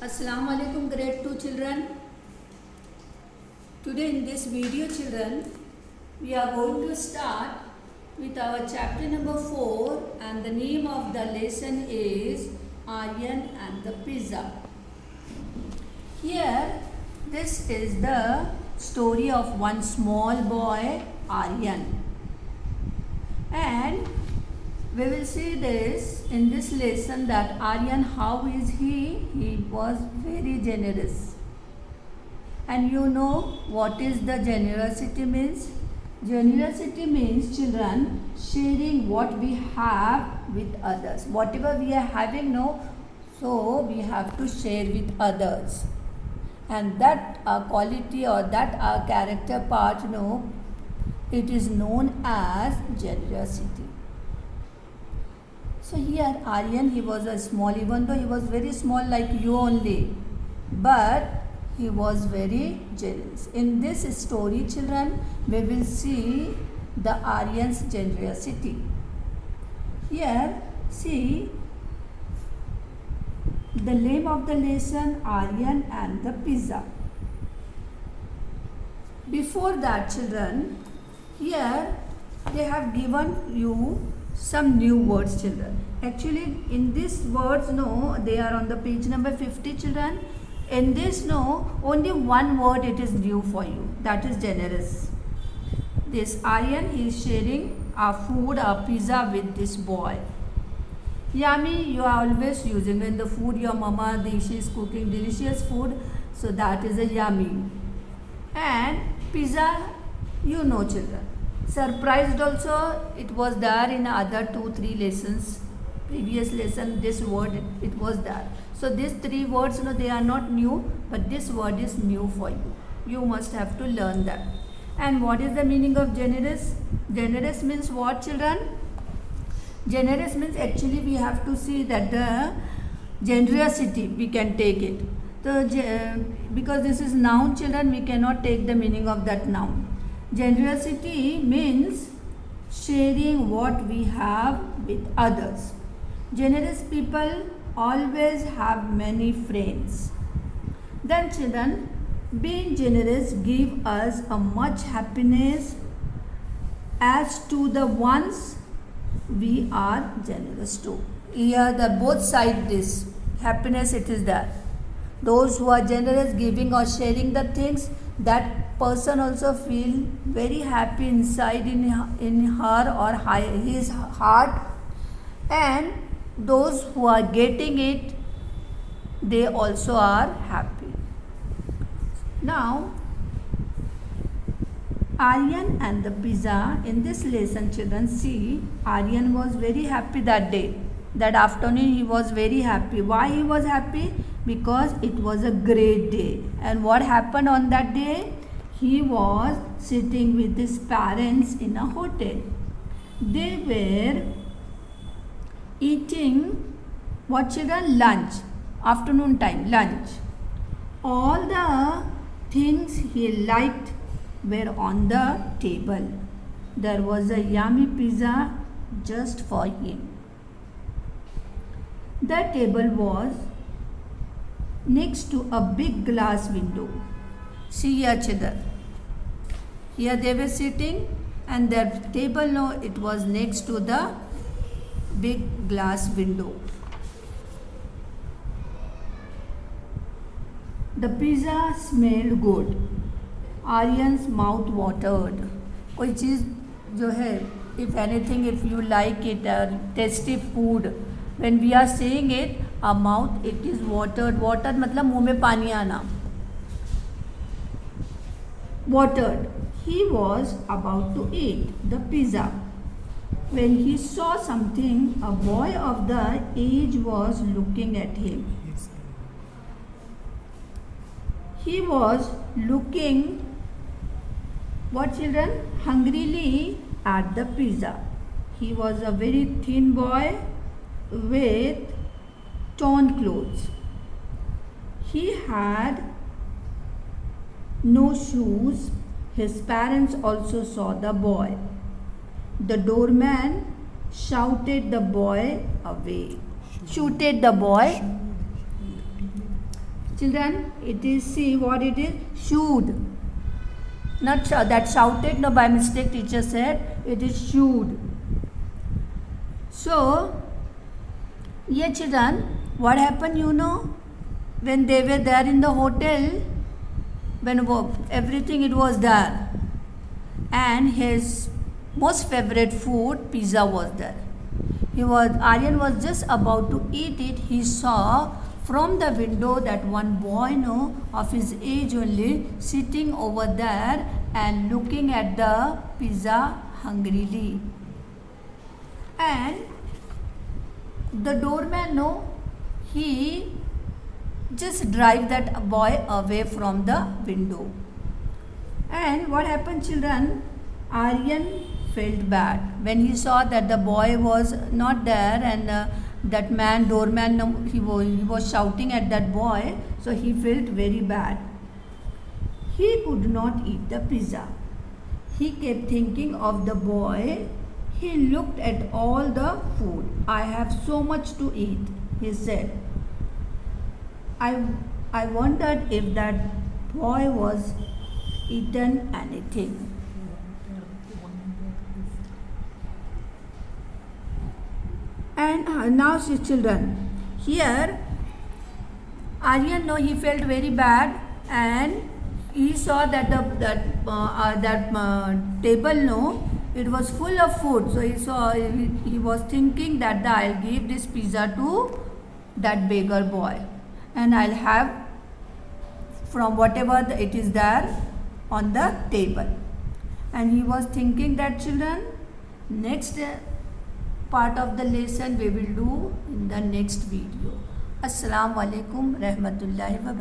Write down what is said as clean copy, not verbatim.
Assalamu alaikum grade 2 children. Today in this video children, we are going to start with our chapter number 4 and the name of the lesson is Aryan and the Pizza. Here this is the story of one small boy Aryan, and we will see this in this lesson that Aryan, how is he? He was very generous. And you know what is the generosity means? Generosity means children sharing what we have with others. Whatever we are having, no, so we have to share with others. And that quality or that character part, no, it is known as generosity. So here Aryan, he was a small, even though he was very small like you only, but he was very generous. In this story children, we will see the Aryan's generosity. Here see the name of the lesson, Aryan and the Pizza. Before that children, here they have given you some new words children. Actually in these words, no, they are on the page number 50 children. In this, no, only one word it is new for you, that is generous. This Aryan, he is sharing a food, a pizza with this boy. Yummy, you are always using when the food your mama, she is cooking delicious food, so that is a yummy. And pizza, you know children. Surprised also, it was there in other 2-3 lessons. Previous lesson, this word, it was there. So these 3 words, no, they are not new, but this word is new for you. You must have to learn that. And what is the meaning of generous? Generous means what children? Generous means actually we have to see that the generosity, we can take it. So, because this is noun children, we cannot take the meaning of that noun. Generosity means sharing what we have with others. Generous people always have many friends. Then children, being generous give us a much happiness as to the ones we are generous to. Here the both side this happiness it is there. Those who are generous, giving or sharing the things, that person also feel very happy inside in her or his heart, and those who are getting it, they also are happy. Now Aryan and the pizza, in this lesson children, see Aryan was very happy that day. That afternoon he was very happy. Why he was happy? Because it was a great day. And what happened on that day? He was sitting with his parents in a hotel. They were eating what children? Lunch. Afternoon time, lunch. All the things he liked were on the table. There was a yummy pizza just for him. The table was next to a big glass window. See here children. Here they were sitting and their table, no, it was next to the big glass window. The pizza smelled good. Aryan's mouth watered. कोई चीज़ जो है, if anything, if you like it, tasty food, when we are saying it, our mouth it is watered. Watered मतलब मुंह में पानी आना. Watered. He was about to eat the pizza when he saw something. A boy of the age was looking at him. He was looking, what children? Hungrily at the pizza. He was a very thin boy with torn clothes. He had no shoes. His parents also saw the boy. The doorman shouted the boy away. Shooted the boy Children, it is, see what it is, should. Not that shouted, no, by mistake teacher said, it is should. So, yeah children, what happened, you know, when they were there in the hotel, when everything it was there, and his most favorite food, pizza, was there. Aryan was just about to eat it. He saw from the window that one boy, no, of his age only, sitting over there and looking at the pizza hungrily. And the doorman, no, he just drive that boy away from the window. And what happened, children? Aryan felt bad when he saw that the boy was not there, and that man, doorman, he was shouting at that boy. So he felt very bad. He could not eat the pizza. He kept thinking of the boy. He looked at all the food. I have so much to eat, he said. I wondered if that boy was eaten anything. And now, see children, here Aryan, no, he felt very bad, and he saw that table, no, it was full of food. So he was thinking that I'll give this pizza to that beggar boy, and I'll have from whatever it is there on the table. And he was thinking that, children, next part of the lesson we will do in the next video. Assalamu alaikum rahmatullahi wa barakatuh.